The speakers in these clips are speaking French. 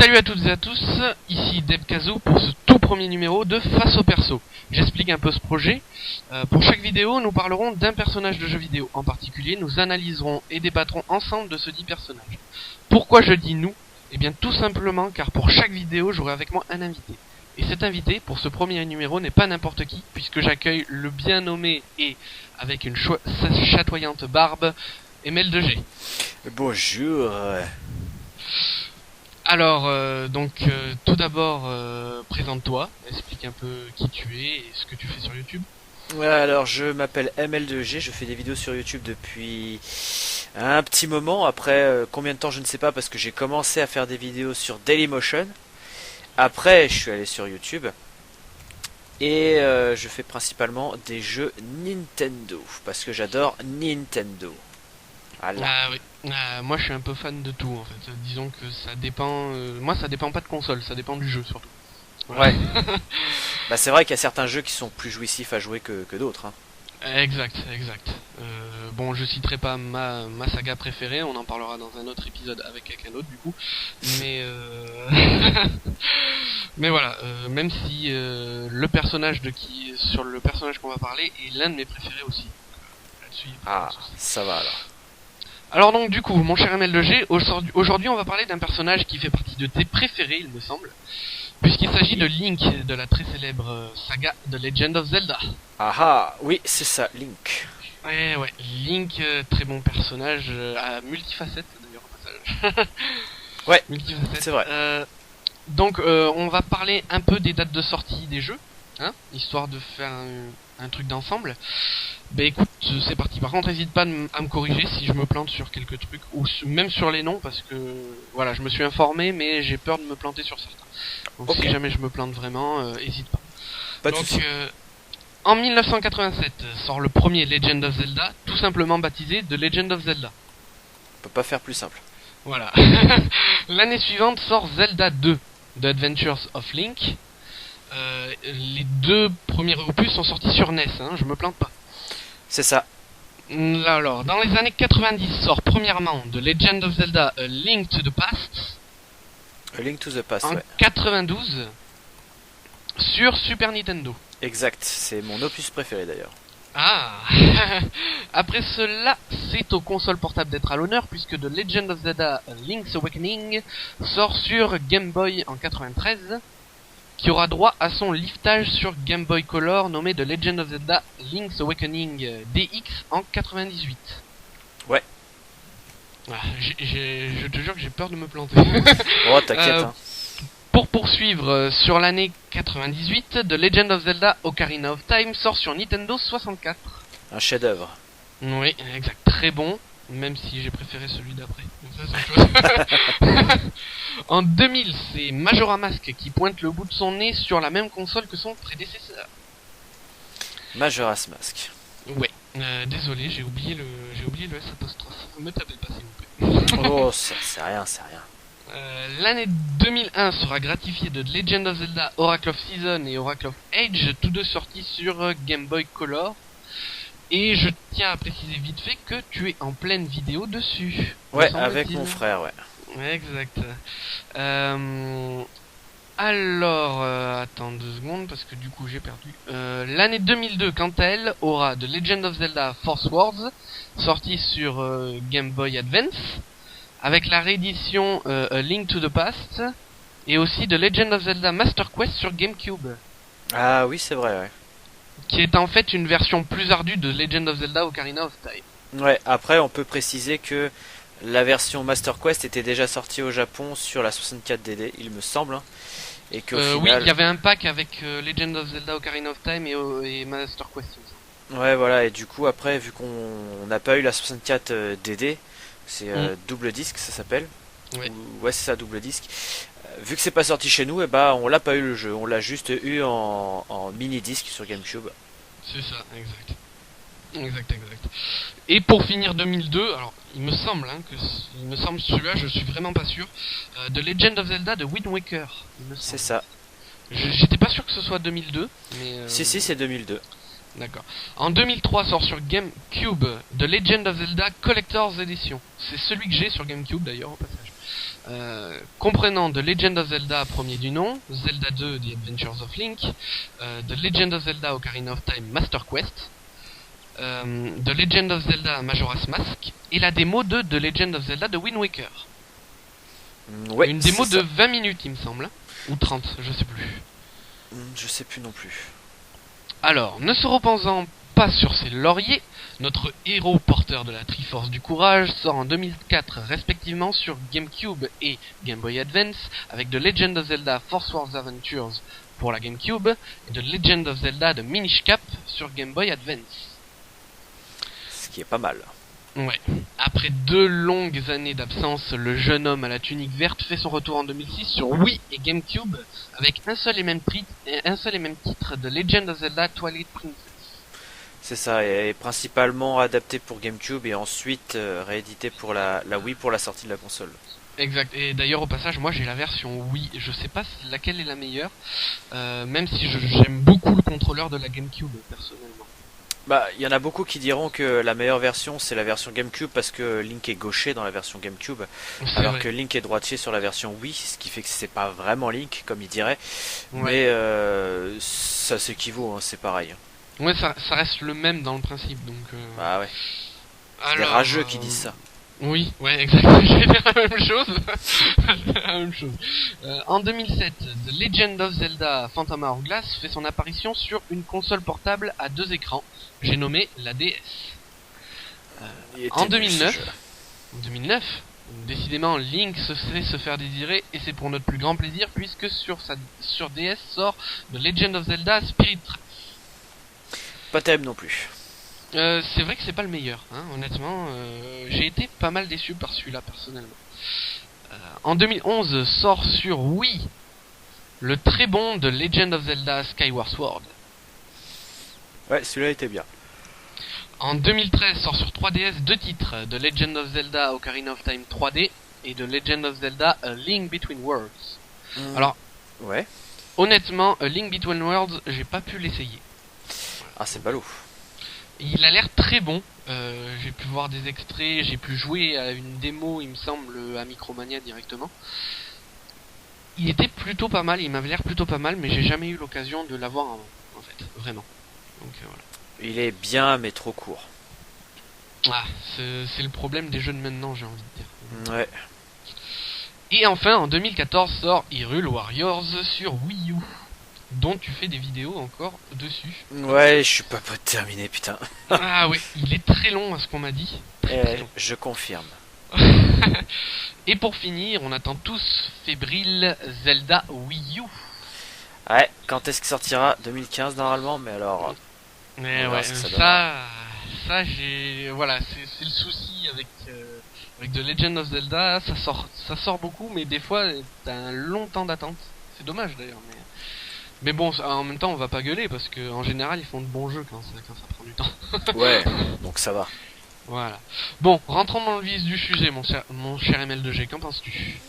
Salut à toutes et à tous, ici DebKazoo pour ce tout premier numéro de Face au Perso. J'explique un peu ce projet. Pour chaque vidéo, nous parlerons d'un personnage de jeu vidéo. En particulier, nous analyserons et débattrons ensemble de ce dit personnage. Pourquoi je dis nous ? Eh bien tout simplement car pour chaque vidéo, j'aurai avec moi un invité. Et cet invité, pour ce premier numéro, n'est pas n'importe qui, puisque j'accueille le bien nommé et, avec une chatoyante barbe, Emel de G. Bonjour. Alors, tout d'abord, présente-toi, explique un peu qui tu es et ce que tu fais sur YouTube. Ouais, alors je m'appelle ML2G, je fais des vidéos sur YouTube depuis un petit moment. Après, combien de temps je ne sais pas, parce que j'ai commencé à faire des vidéos sur Dailymotion. Après, je suis allé sur YouTube. Et je fais principalement des jeux Nintendo, parce que j'adore Nintendo. Voilà. Ah oui, moi je suis un peu fan de tout en fait. Disons que ça dépend, moi ça dépend pas de console, ça dépend du jeu surtout. Ouais. Bah c'est vrai qu'il y a certains jeux qui sont plus jouissifs à jouer que d'autres. Hein. Exact. Bon, je citerai pas ma saga préférée, on en parlera dans un autre épisode avec quelqu'un d'autre du coup. Mais mais voilà, même si le personnage sur le personnage qu'on va parler est l'un de mes préférés aussi. Là-dessus, Ah, ça va alors. Alors donc du coup, mon cher ML2G, aujourd'hui on va parler d'un personnage qui fait partie de tes préférés, il me semble, puisqu'il s'agit de Link, de la très célèbre saga The Legend of Zelda. Ah ah, oui, c'est ça, Link. Ouais, Link, très bon personnage, à multifacette d'ailleurs au passage. Ouais, multifacette. c'est vrai. Donc on va parler un peu des dates de sortie des jeux, hein, histoire de faire un truc d'ensemble. Bah écoute, c'est parti. Par contre, n'hésite pas à me corriger si je me plante sur quelques trucs, ou même sur les noms, parce que voilà, je me suis informé, mais j'ai peur de me planter sur certains. Donc Okay. si jamais je me plante vraiment, n'hésite pas. Pas de Donc, soucis. en 1987 sort le premier Legend of Zelda, tout simplement baptisé The Legend of Zelda. On peut pas faire plus simple. Voilà. L'année suivante sort Zelda 2, The Adventures of Link. Les deux premiers opus sont sortis sur NES, hein, je me plante pas. C'est ça. Là, alors, dans les années 90 sort premièrement The Legend of Zelda A Link to the Past. A Link to the Past, En ouais. 92 sur Super Nintendo. Exact, c'est mon opus préféré d'ailleurs. Ah. Après cela, c'est aux consoles portables d'être à l'honneur puisque The Legend of Zelda A Link's Awakening sort sur Game Boy en 93, qui aura droit à son liftage sur Game Boy Color nommé The Legend of Zelda Link's Awakening DX en 98. Ouais. Ah, je te jure que j'ai peur de me planter. Oh, t'inquiète, hein. Pour poursuivre, sur l'année 98, The Legend of Zelda Ocarina of Time sort sur Nintendo 64. Un chef-d'œuvre. Oui, exact, très bon, même si j'ai préféré celui d'après. Donc ça, c'est autre chose. En 2000, c'est Majora Mask qui pointe le bout de son nez sur la même console que son prédécesseur. Majora's Mask. Ouais, désolé, j'ai oublié le S apostrophe. Me tapez pas s'il vous plaît. Oh, c'est rien, c'est rien. L'année 2001 sera gratifiée de The Legend of Zelda Oracle of Season et Oracle of Age, tous deux sortis sur Game Boy Color. Et je tiens à préciser vite fait que tu es en pleine vidéo dessus. Ouais, avec mon frère, ouais. Exact. Alors, attends 2 secondes parce que du coup j'ai perdu. L'année 2002, quant à elle, aura The Legend of Zelda Force Wars, sorti sur Game Boy Advance, avec la réédition A Link to the Past, et aussi The Legend of Zelda Master Quest sur GameCube. Ah oui, c'est vrai, ouais. Qui est en fait une version plus ardue de Legend of Zelda Ocarina of Time. Ouais, après on peut préciser que la version Master Quest était déjà sortie au Japon sur la 64DD, il me semble. Hein, et qu'au final... Oui, il y avait un pack avec Legend of Zelda Ocarina of Time et Master Quest. Ouais, voilà, et du coup après, vu qu'on n'a pas eu la 64 DD, c'est double disque ça s'appelle. Ouais. Ouais, c'est ça, double disque. Vu que c'est pas sorti chez nous, et bah on l'a pas eu le jeu, on l'a juste eu en mini disque sur GameCube. C'est ça, exact. Et pour finir 2002, alors il me semble celui-là, je suis vraiment pas sûr, The Legend of Zelda de Wind Waker. C'est ça. J'étais pas sûr que ce soit 2002, mais Si, c'est 2002. D'accord. En 2003 sort sur GameCube The Legend of Zelda Collector's Edition. C'est celui que j'ai sur GameCube d'ailleurs au passage. comprenant The Legend of Zelda premier du nom, Zelda 2 The Adventures of Link, The Legend of Zelda Ocarina of Time Master Quest, The Legend of Zelda Majora's Mask et la démo de The Legend of Zelda de Wind Waker. Ouais, Une démo c'est de ça. 20 minutes il me semble, ou 30, je sais plus. Je sais plus non plus. Alors, ne se reposant pas sur ses lauriers, notre héros porteur de la Triforce du Courage sort en 2004 respectivement sur GameCube et Game Boy Advance avec The Legend of Zelda Force Wars Adventures pour la GameCube et The Legend of Zelda de Minish Cap sur Game Boy Advance. Ce qui est pas mal. Ouais. Après 2 longues années d'absence, le jeune homme à la tunique verte fait son retour en 2006 sur Wii et GameCube avec un seul et même titre de Legend of Zelda Twilight Princess. C'est ça, et principalement adapté pour GameCube et ensuite réédité pour la Wii pour la sortie de la console. Exact. Et d'ailleurs au passage, moi j'ai la version Wii. Je sais pas laquelle est la meilleure, même si j'aime beaucoup le contrôleur de la GameCube personnellement. Bah, il y en a beaucoup qui diront que la meilleure version c'est la version GameCube parce que Link est gaucher dans la version GameCube, C'est alors vrai. que Link est droitier sur la version Wii, ce qui fait que c'est pas vraiment Link comme il dirait, Ouais. mais ça s'équivaut, hein, c'est pareil. Ouais, ça reste le même dans le principe, donc. Bah ouais, c'est des Alors, rageux qui disent ça. Oui, ouais, exactement. Je vais dire la même chose. Je vais dire la même chose. En 2007, The Legend of Zelda Phantom Hourglass fait son apparition sur une console portable à 2 écrans. J'ai nommé la DS. Il était En nul, 2009, ce jeu. En 2009, décidément, Link se fait se faire désirer et c'est pour notre plus grand plaisir puisque sur DS sort The Legend of Zelda Spirit Tracks. Pas terrible non plus. C'est vrai que c'est pas le meilleur, hein, honnêtement. J'ai été pas mal déçu par celui-là personnellement. En 2011 sort sur Wii le très bon The Legend of Zelda Skyward Sword. Ouais, celui-là était bien. En 2013 sort sur 3DS 2 titres, The Legend of Zelda Ocarina of Time 3D et The Legend of Zelda A Link Between Worlds. Alors, Ouais. honnêtement, A Link Between Worlds, j'ai pas pu l'essayer. Ah, c'est ballot. Il a l'air très bon. J'ai pu voir des extraits, j'ai pu jouer à une démo, il me semble, à Micromania directement. Il était plutôt pas mal, il m'avait l'air plutôt pas mal, mais j'ai jamais eu l'occasion de l'avoir en fait, vraiment. Donc voilà. Il est bien, mais trop court. Ah, c'est le problème des jeux de maintenant, j'ai envie de dire. Ouais. Et enfin, en 2014 sort Hyrule Warriors sur Wii U, dont tu fais des vidéos encore dessus. Ouais, je suis pas de terminer, putain. Ah oui, il est très long à ce qu'on m'a dit. Très long. Je confirme. Et pour finir, on attend tous fébrile Zelda Wii U. Ouais, quand est-ce qu'il sortira? 2015 normalement, mais alors... Mais On verra ouais, ce que ça ça j'ai, voilà, c'est le souci avec The Legend of Zelda, ça sort beaucoup, mais des fois t'as un long temps d'attente. C'est dommage d'ailleurs, mais bon, en même temps on va pas gueuler parce que en général ils font de bons jeux quand ça prend du temps. Ouais, donc ça va. Voilà. Bon, rentrons dans le vif du sujet, mon cher ML2G, qu'en penses-tu?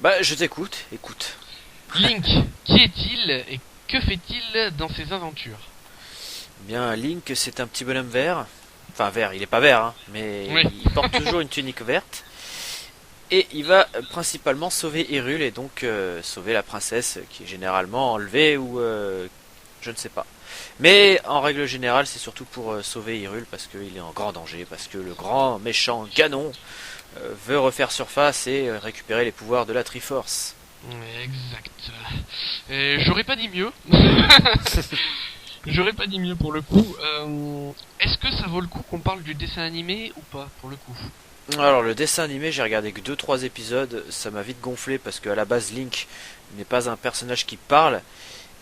Bah, je t'écoute, écoute. Link, qui est-il et que fait-il dans ses aventures? Bien, Link, c'est un petit bonhomme vert. Enfin, vert, il est pas vert, hein, mais Oui. il porte toujours une tunique verte. Et il va principalement sauver Hyrule et donc sauver la princesse qui est généralement enlevée ou je ne sais pas. Mais en règle générale, c'est surtout pour sauver Hyrule parce qu'il est en grand danger, parce que le grand méchant Ganon veut refaire surface et récupérer les pouvoirs de la Triforce. Exact. J'aurais pas dit mieux. J'aurais pas dit mieux pour le coup. Est-ce que ça vaut le coup qu'on parle du dessin animé ou pas pour le coup? Alors le dessin animé, j'ai regardé que 2-3 épisodes, ça m'a vite gonflé parce qu'à la base Link n'est pas un personnage qui parle.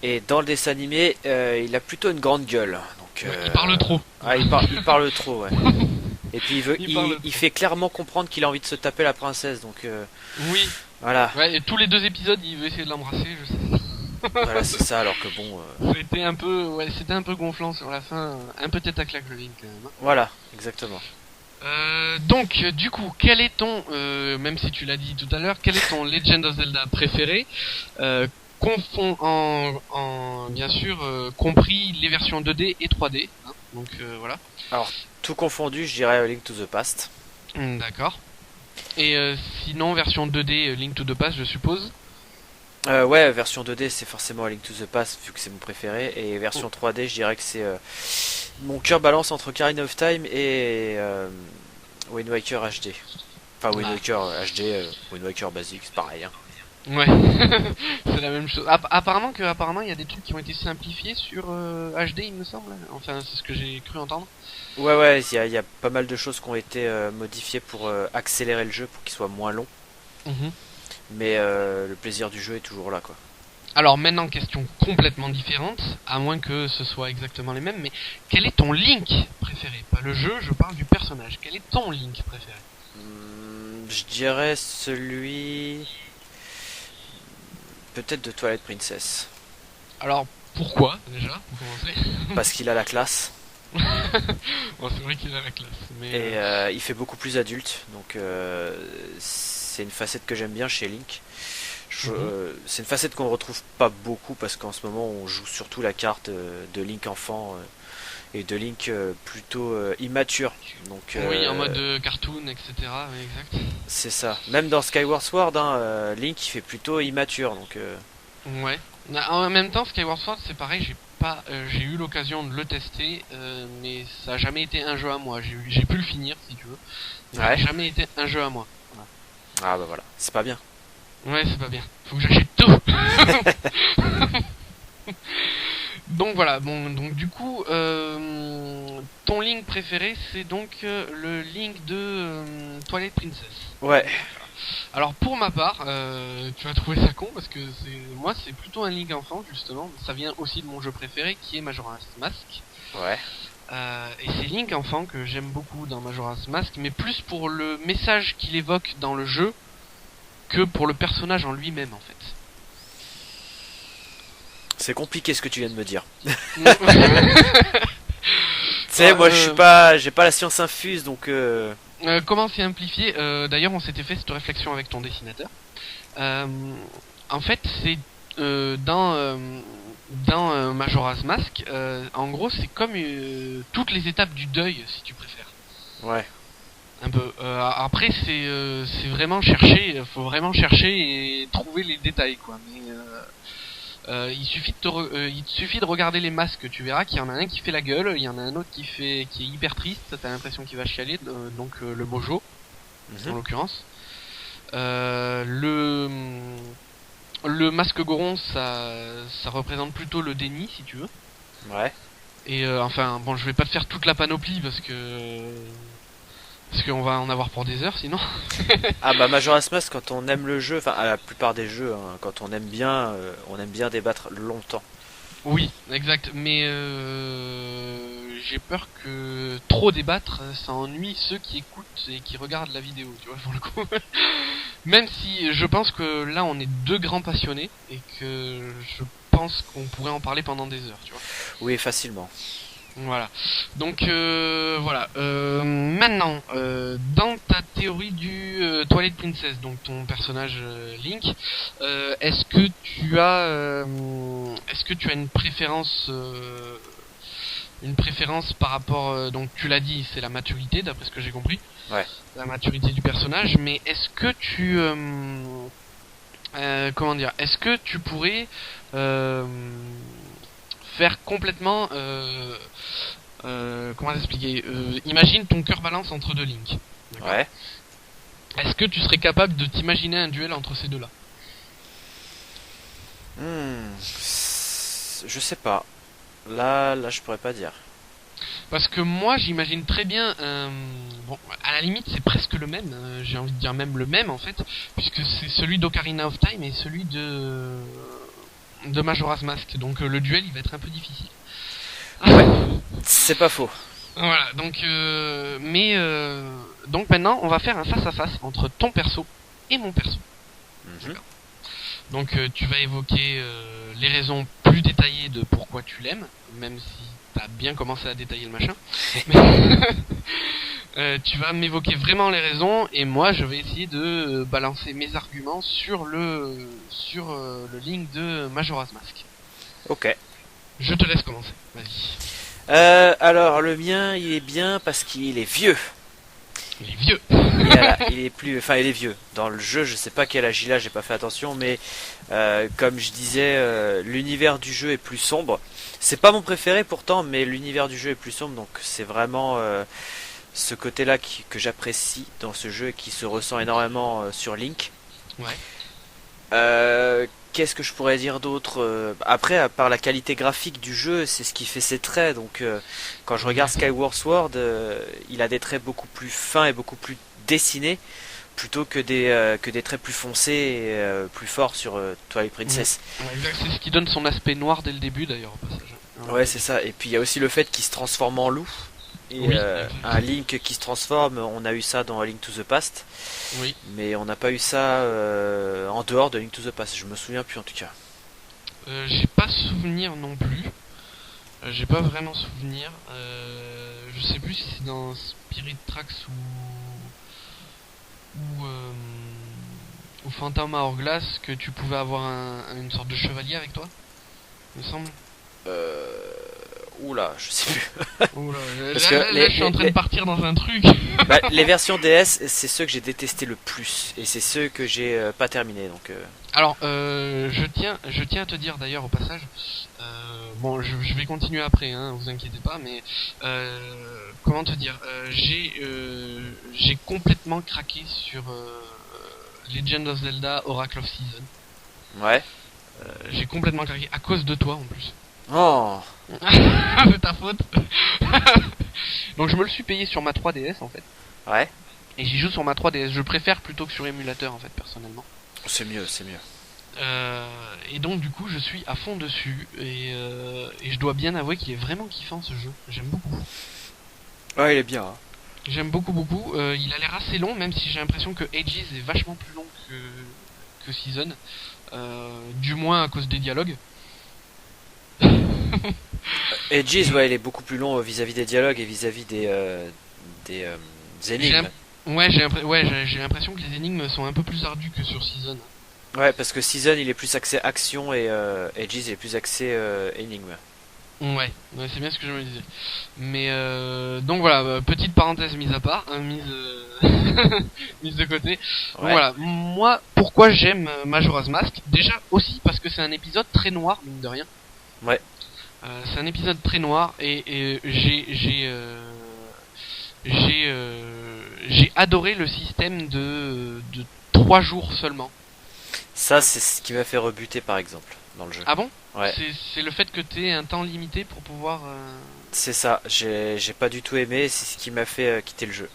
Et dans le dessin animé, il a plutôt une grande gueule. Donc, Ouais, il parle trop. Ah, il parle trop, ouais. Et puis Il parle trop. il fait clairement comprendre qu'il a envie de se taper la princesse, donc Oui. voilà. Ouais, et tous les 2 épisodes, il veut essayer de l'embrasser, je sais. Voilà, c'est ça, alors que bon... C'était un peu gonflant sur la fin, un peu tête à claque le Link quand même. Voilà, exactement. Donc, du coup, quel est ton, même si tu l'as dit tout à l'heure, quel est ton Legend of Zelda préféré, bien sûr, compris les versions 2D et 3D, hein, donc voilà. Alors, tout confondu, je dirais Link to the Past. D'accord. Et sinon, version 2D, Link to the Past, je suppose. Ouais, version 2D, c'est forcément A Link to the Past, vu que c'est mon préféré. Et version 3D, je dirais que c'est mon cœur balance entre Ocarina of Time et Wind Waker HD. Enfin, Wind Waker HD, Wind Waker basique, c'est pareil. Hein. Ouais, c'est la même chose. Apparemment, il y a des trucs qui ont été simplifiés sur HD, il me semble. Enfin, c'est ce que j'ai cru entendre. Ouais, il y a pas mal de choses qui ont été modifiées pour accélérer le jeu, pour qu'il soit moins long. Mhm. Mais le plaisir du jeu est toujours là, quoi. Alors maintenant, question complètement différente, à moins que ce soit exactement les mêmes, mais quel est ton Link préféré? Pas le jeu, je parle du personnage. Quel est ton Link préféré? Je dirais celui... Peut-être de Twilight Princess. Alors, pourquoi, déjà, pour commencer? Parce qu'il a la classe. Bon, c'est vrai qu'il a la classe, mais... Et il fait beaucoup plus adulte. Donc c'est une facette que j'aime bien chez Link. C'est une facette qu'on ne retrouve pas beaucoup parce qu'en ce moment on joue surtout la carte de Link enfant et de Link plutôt immature. Donc, oui, en mode cartoon, etc. Oui, exact. C'est ça. Même dans Skyward Sword, hein, Link il fait plutôt immature. Donc, Ouais. En même temps, Skyward Sword, c'est pareil, j'ai eu l'occasion de le tester, mais ça a jamais été un jeu à moi. J'ai pu le finir, si tu veux. Ça a jamais été un jeu à moi. Voilà. Ah bah voilà, c'est pas bien. Ouais, c'est pas bien. Faut que j'achète tout. Donc voilà, bon, donc du coup, ton Link préféré, c'est donc le Link de Twilight Princess. Ouais. Alors pour ma part, tu vas trouver ça con parce que moi c'est plutôt un Link enfant justement. Ça vient aussi de mon jeu préféré qui est Majora's Mask. Ouais. Et c'est Link enfant que j'aime beaucoup dans Majora's Mask, mais plus pour le message qu'il évoque dans le jeu que pour le personnage en lui-même en fait. C'est compliqué ce que tu viens de me dire. Tu sais, moi j'ai pas la science infuse donc. Comment simplifier D'ailleurs, on s'était fait cette réflexion avec ton dessinateur. En fait, c'est dans Majora's Mask. En gros, c'est comme toutes les étapes du deuil, si tu préfères. Ouais. Un peu. Après, c'est vraiment chercher. Faut vraiment chercher et trouver les détails, quoi. Mais il suffit de regarder les masques, tu verras qu'il y en a un qui fait la gueule, il y en a un autre qui est hyper triste, t'as l'impression qu'il va chialer, donc le Mojo, en l'occurrence. Le masque Goron, ça représente plutôt le déni, si tu veux. Ouais. Et enfin, bon, je vais pas te faire toute la panoplie parce qu'on va en avoir pour des heures sinon. Ah bah Majora's Mask, quand on aime le jeu, enfin à la plupart des jeux, hein, quand on aime bien débattre longtemps. Oui, exact. Mais j'ai peur que trop débattre, ça ennuie ceux qui écoutent et qui regardent la vidéo, tu vois, pour le coup. Même si je pense que là on est deux grands passionnés et que je pense qu'on pourrait en parler pendant des heures, tu vois. Oui, facilement. Voilà. Donc voilà. Maintenant, dans ta théorie du Twilight Princess, donc ton personnage Link, est-ce que tu as une préférence par rapport, donc tu l'as dit, c'est la maturité, d'après ce que j'ai compris. Ouais. La maturité du personnage, mais est-ce que comment dire, est-ce que tu pourrais faire complètement comment t'expliquer, imagine ton cœur balance entre deux Link. Ouais. Est-ce que tu serais capable de t'imaginer un duel entre ces deux-là? Je sais pas. Là, je pourrais pas dire. Parce que moi, j'imagine très bien. Bon, à la limite, c'est presque le même. J'ai envie de dire même le même en fait, puisque c'est celui d'Ocarina of Time et celui de Majora's Mask. Donc le duel, il va être un peu difficile. Ouais. C'est pas faux. Voilà. Donc, donc maintenant, on va faire un face à face entre ton perso et mon perso. D'accord. Donc tu vas évoquer les raisons plus détaillées de pourquoi tu l'aimes, même si t'as bien commencé à détailler le machin. Tu vas m'évoquer vraiment les raisons et moi je vais essayer de balancer mes arguments sur le link de Majora's Mask. Ok. Je te laisse commencer, vas-y. Alors le mien il est bien parce qu'il est vieux. Il est vieux. il est vieux. Dans le jeu, je sais pas quel âge il a, j'ai pas fait attention, mais comme je disais, l'univers du jeu est plus sombre. C'est pas mon préféré pourtant, mais l'univers du jeu est plus sombre, donc c'est vraiment ce côté-là que j'apprécie dans ce jeu et qui se ressent énormément sur Link. Ouais. Qu'est-ce que je pourrais dire d'autre? Après, à part la qualité graphique du jeu, c'est ce qui fait ses traits. Donc, quand je regarde Skyward Sword, il a des traits beaucoup plus fins et beaucoup plus dessinés, plutôt que des traits plus foncés et plus forts sur Twilight Princess. Ouais, exact, c'est ce qui donne son aspect noir dès le début d'ailleurs au passage. Ouais, c'est ça. Et puis il y a aussi le fait qu'il se transforme en loup. Et Oui, un Link qui se transforme, on a eu ça dans A Link to the Past, oui. mais on n'a pas eu ça en dehors de Link to the Past. Je me souviens plus en tout cas. J'ai pas souvenir non plus. J'ai pas vraiment souvenir. Je sais plus si c'est dans Spirit Tracks ou Phantom Hourglass que tu pouvais avoir une sorte de chevalier avec toi, il me semble. Oula, je sais plus. Oula, Parce que là, je suis en train de partir dans un truc. Bah, les versions DS, c'est ceux que j'ai détesté le plus, et c'est ceux que j'ai pas terminé. Donc, Alors, je tiens à te dire d'ailleurs au passage. Bon, je vais continuer après, hein, vous inquiétez pas, mais comment te dire, j'ai complètement craqué sur Legend of Zelda Oracle of Season. ouais. J'ai complètement craqué à cause de toi en plus. Oh, De ta faute. Donc je me le suis payé sur ma 3DS en fait. ouais. Et j'y joue sur ma 3DS. Je préfère plutôt que sur émulateur en fait personnellement. C'est mieux, c'est mieux. Et donc du coup je suis à fond dessus et je dois bien avouer qu'il est vraiment kiffant ce jeu. J'aime beaucoup. Ouais, il est bien. Hein. J'aime beaucoup. Il a l'air assez long, même si j'ai l'impression que Ages est vachement plus long que Season. Du moins à cause des dialogues. Edges, ouais, il est beaucoup plus long vis-à-vis des dialogues et vis-à-vis des énigmes. J'ai l'impression que les énigmes sont un peu plus ardues que sur Season. Ouais, parce que Season il est plus axé action et Edges il est plus axé énigme. Ouais, c'est bien ce que je me disais. Mais donc voilà, petite parenthèse mise à part, hein, mise de côté. Donc Ouais. voilà, moi pourquoi j'aime Majora's Mask? Déjà aussi parce que c'est un épisode très noir, mine de rien. Ouais. C'est un épisode très noir et j'ai adoré le système de 3 jours seulement. Ça, c'est ce qui m'a fait rebuter par exemple dans le jeu. Ah bon? Ouais. C'est le fait que t'aies un temps limité pour pouvoir... C'est ça, j'ai pas du tout aimé, c'est ce qui m'a fait quitter le jeu.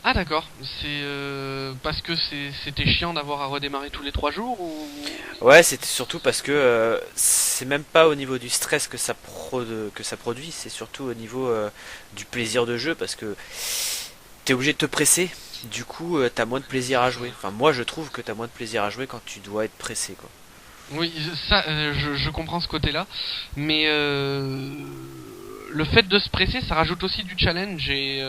Ah d'accord, c'est parce que c'était chiant d'avoir à redémarrer tous les 3 jours ou... Ouais, c'était surtout parce que c'est même pas au niveau du stress que ça produit, c'est surtout au niveau du plaisir de jeu parce que t'es obligé de te presser. Du coup, t'as moins de plaisir à jouer. Enfin, moi, je trouve que t'as moins de plaisir à jouer quand tu dois être pressé, quoi. Oui, ça, je comprends ce côté-là, mais le fait de se presser, ça rajoute aussi du challenge et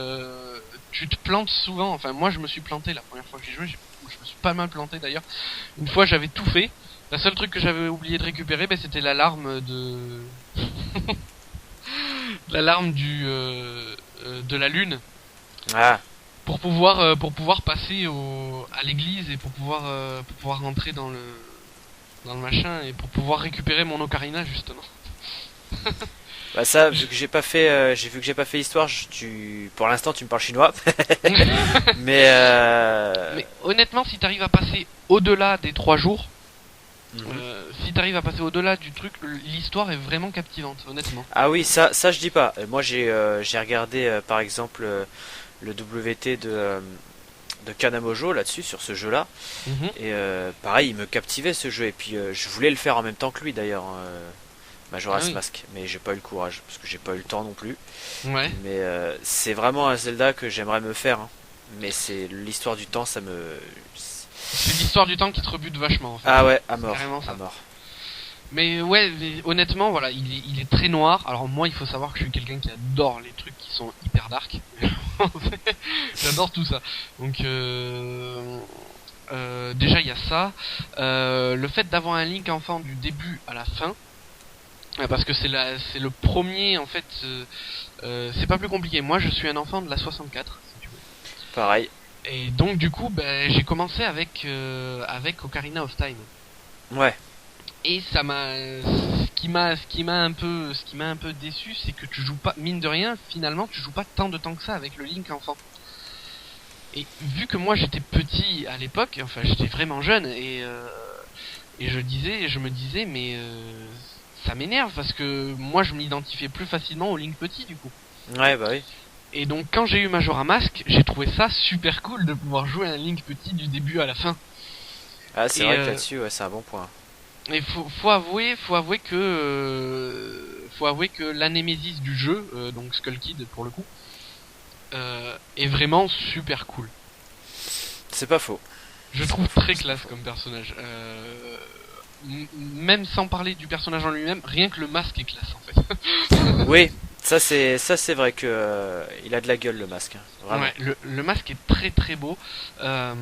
tu te plantes souvent. Enfin, moi, je me suis planté la première fois que j'ai joué. Je me suis pas mal planté d'ailleurs. Une fois, j'avais tout fait. La seule truc que j'avais oublié de récupérer, c'était l'alarme de l'alarme de la lune Ah, pour pouvoir passer à l'église et pour pouvoir rentrer dans le machin et pour pouvoir récupérer mon ocarina justement. bah ça, vu que j'ai pas fait, vu que j'ai pas fait l'histoire, pour l'instant, tu me parles chinois. Mais, Mais honnêtement, si t'arrives à passer au-delà des 3 jours, mhm. si t'arrives à passer au-delà du truc, l'histoire est vraiment captivante, honnêtement. Ah oui, ça je dis pas. Moi, j'ai regardé, par exemple, le WT de Kanamojo là-dessus, sur ce jeu-là. Mhm. Et pareil, il me captivait ce jeu. Et puis, je voulais le faire en même temps que lui d'ailleurs. Majora's Ah oui. Mask, mais j'ai pas eu le courage parce que j'ai pas eu le temps non plus. Ouais. Mais c'est vraiment un Zelda que j'aimerais me faire. Hein. Mais c'est l'histoire du temps, ça me. C'est l'histoire du temps qui te rebute vachement en fait. Ah ouais, à mort, Carrément ça. à mort. Mais ouais, honnêtement, voilà, il est très noir. Alors moi, il faut savoir que je suis quelqu'un qui adore les trucs qui sont hyper dark. J'adore tout ça. Donc déjà il y a ça. Le fait d'avoir un Link enfant du début à la fin, parce que c'est le premier en fait. C'est pas plus compliqué. Moi, je suis un enfant de la 64, si tu veux. Pareil. Et donc du coup, ben, j'ai commencé avec Ocarina of Time. Ouais. Et ça m'a, ce qui m'a un peu déçu, c'est que tu joues pas, mine de rien, finalement, tu joues pas tant de temps que ça avec le Link enfant. Et vu que moi j'étais petit à l'époque, enfin j'étais vraiment jeune, et je me disais, mais ça m'énerve parce que moi je m'identifiais plus facilement au Link petit du coup. Ouais, bah oui. Et donc quand j'ai eu Majora Mask, j'ai trouvé ça super cool de pouvoir jouer un Link petit du début à la fin. Ah, c'est Et vrai que là-dessus, ouais, c'est un bon point. faut avouer que l'anémésis du jeu, donc Skull Kid pour le coup, est vraiment super cool. C'est pas faux. Je trouve très classe comme personnage. Même sans parler du personnage en lui-même, rien que le masque est classe en fait. Oui, ça c'est vrai que il a de la gueule le masque, hein, vraiment. Ouais, le masque est très très beau, euh,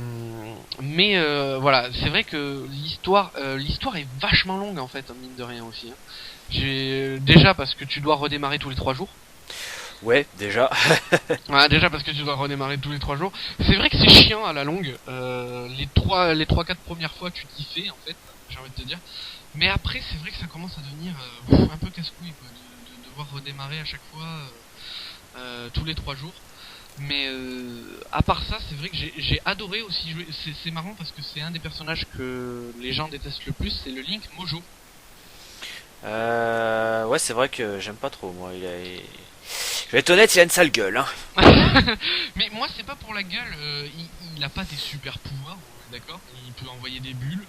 mais voilà, c'est vrai que l'histoire est vachement longue en fait, mine de rien aussi. Hein. Déjà parce que tu dois redémarrer tous les 3 jours. Ouais, déjà. Ouais, déjà parce que tu dois redémarrer tous les 3 jours. C'est vrai que c'est chiant à la longue. Les trois 4 premières fois tu t'y fais en fait, j'ai envie de te dire. Mais après c'est vrai que ça commence à devenir un peu casse-couille quoi, de devoir redémarrer à chaque fois tous les 3 jours. Mais à part ça, c'est vrai que j'ai adoré aussi jouer. C'est marrant parce que c'est un des personnages que les gens détestent le plus, c'est le Link Mojo. Ouais, c'est vrai que j'aime pas trop, moi. Je vais être honnête, il a une sale gueule, hein. Mais moi, c'est pas pour la gueule. Il a pas des super pouvoirs, d'accord. Il peut envoyer des bulles.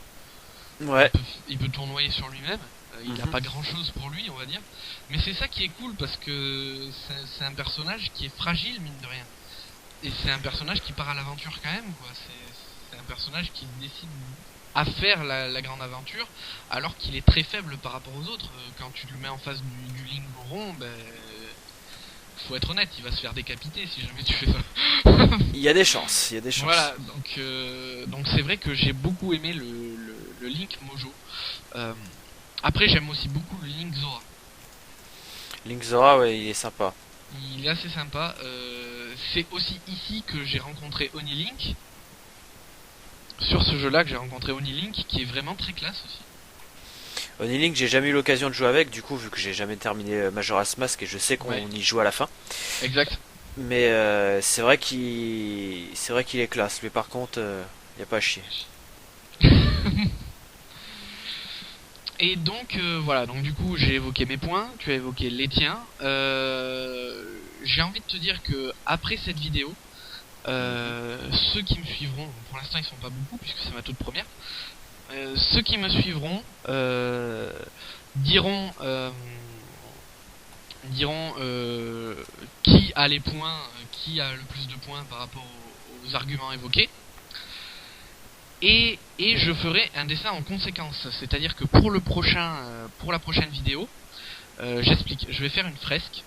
Ouais. Il peut tournoyer sur lui-même. Il a Mhm. pas grand-chose pour lui, on va dire. Mais c'est ça qui est cool parce que c'est un personnage qui est fragile, mine de rien. Et c'est un personnage qui part à l'aventure quand même, quoi. C'est un personnage qui décide à faire la grande aventure, alors qu'il est très faible par rapport aux autres. Quand tu le mets en face du Link rond, ben, faut être honnête, il va se faire décapiter si jamais tu fais ça. Il y a des chances, il y a des chances. Voilà, donc c'est vrai que j'ai beaucoup aimé le Link Mojo. Euh, Après, j'aime aussi beaucoup le Link Zora. Link Zora, ouais, il est sympa. Il est assez sympa. C'est aussi ici que j'ai rencontré Oni Link. Sur ce jeu-là que j'ai rencontré Oni Link, qui est vraiment très classe aussi. Onilink, j'ai jamais eu l'occasion de jouer avec, du coup, vu que j'ai jamais terminé Majora's Mask et je sais qu'on Ouais. y joue à la fin. Exact. Mais c'est vrai qu'il est classe. Lui, par contre, y a pas à chier. Et donc voilà, donc du coup j'ai évoqué mes points, tu as évoqué les tiens. J'ai envie de te dire que après cette vidéo, ceux qui me suivront, pour l'instant ils sont pas beaucoup puisque c'est ma toute première, ceux qui me suivront diront qui a les points, qui a le plus de points par rapport aux arguments évoqués. Et je ferai un dessin en conséquence, c'est-à-dire que pour la prochaine vidéo, j'explique. Je vais faire une fresque,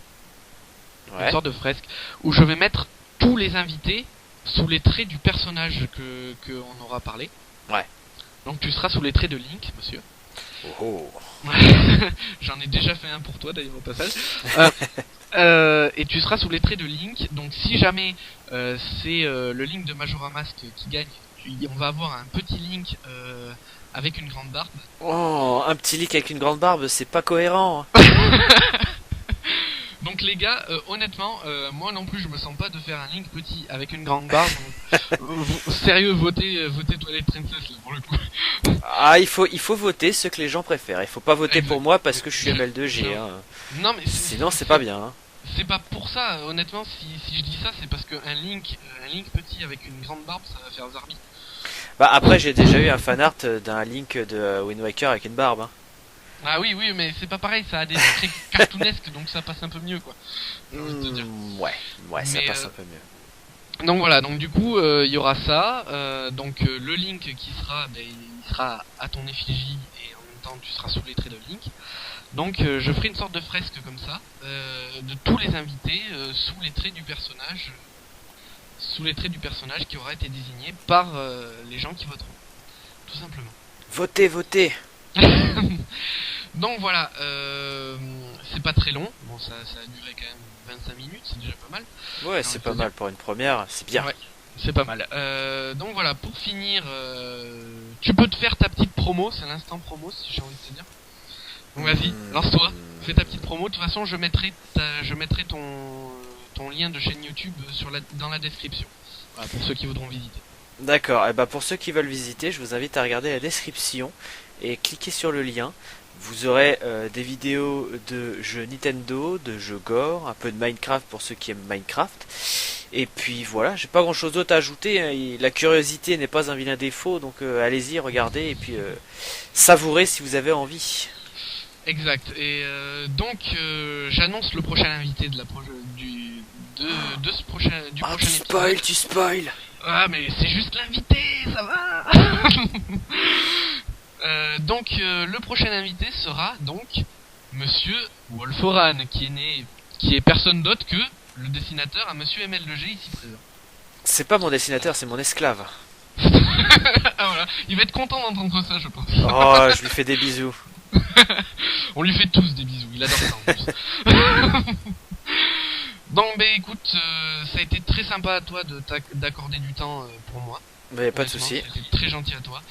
une Ouais. sorte de fresque, où je vais mettre tous les invités sous les traits du personnage que on aura parlé. Ouais. Donc tu seras sous les traits de Link, monsieur. Oh, oh. J'en ai déjà fait un pour toi d'ailleurs au passage. Et tu seras sous les traits de Link. Donc si jamais c'est le Link de Majora Mask qui gagne, on va avoir un petit Link avec une grande barbe. Oh, un petit Link avec une grande barbe, c'est pas cohérent. Donc les gars, honnêtement, moi non plus je me sens pas de faire un Link petit avec une grande barbe. Donc, sérieux, votez Twilight Princess là pour le coup. Ah, il faut voter ce que les gens préfèrent. Il faut pas voter pour moi parce que je suis ML2G. Hein. Non mais Sinon, c'est pas bien. Hein. c'est pas pour ça. Honnêtement, si je dis ça, c'est parce qu'un Link petit avec une grande barbe, ça va faire Zarbi. Bah après, j'ai déjà eu un fanart d'un Link de Wind Waker avec une barbe. Hein. Ah oui, oui, mais c'est pas pareil, ça a des traits cartoonesques, donc ça passe un peu mieux, quoi. J'ai envie de te dire. Ouais, ça Mais, passe un peu mieux. Donc voilà, donc du coup, il y aura ça. Donc le Link qui sera, ben, il sera à ton effigie et en même temps tu seras sous les traits de Link. Donc je ferai une sorte de fresque comme ça, de tous les invités sous les traits du personnage, qui aura été désigné par les gens qui voteront, tout simplement. Votez, votez. Donc voilà, c'est pas très long. Bon, ça a duré quand même 25 minutes, c'est déjà pas mal. Ouais, J'ai c'est envie pas de mal dire. pour une première. C'est bien. Ouais. C'est pas mal. Donc voilà, pour finir, tu peux te faire ta petite promo, c'est l'instant promo si j'ai envie de te dire. Donc vas-y, lance-toi, fais ta petite promo. De toute façon, je mettrai ton lien de chaîne YouTube dans la description. Voilà, pour ceux qui voudront visiter. D'accord, et bah pour ceux qui veulent visiter, je vous invite à regarder la description et cliquer sur le lien. Vous aurez des vidéos de jeux Nintendo, de jeux gore, un peu de Minecraft pour ceux qui aiment Minecraft. Et puis voilà, j'ai pas grand chose d'autre à ajouter, hein. La curiosité n'est pas un vilain défaut, donc allez-y, regardez et puis savourez si vous avez envie. Exact. Et donc j'annonce le prochain invité de ce prochain du prochain épisode. Tu spoil. Ah mais c'est juste l'invité, ça va. Donc le prochain invité sera donc Monsieur Wolforan, qui est personne d'autre que le dessinateur à Monsieur ML2G ici présent. C'est pas mon dessinateur, c'est mon esclave. Ah voilà, il va être content d'entendre ça, je pense. Oh, je lui fais des bisous. On lui fait tous des bisous, il adore ça en plus. Donc bah écoute, ça a été très sympa à toi d'accorder du temps pour moi. Mais pas de souci. C'était très gentil à toi.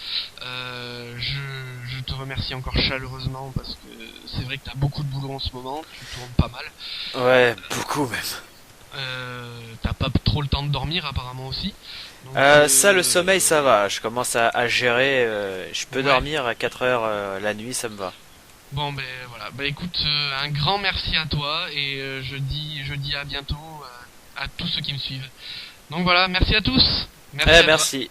Je te remercie encore chaleureusement parce que c'est vrai que t'as beaucoup de boulot en ce moment, tu tournes pas mal. Ouais, beaucoup même. T'as pas trop le temps de dormir apparemment aussi. Donc, Ça, le sommeil, ça va. Je commence à gérer. Je peux Ouais. dormir à 4 heures la nuit, ça me va. Bon ben voilà, bah écoute, un grand merci à toi et je dis à bientôt à tous ceux qui me suivent. Donc voilà, merci à tous. Merci à toi. Merci.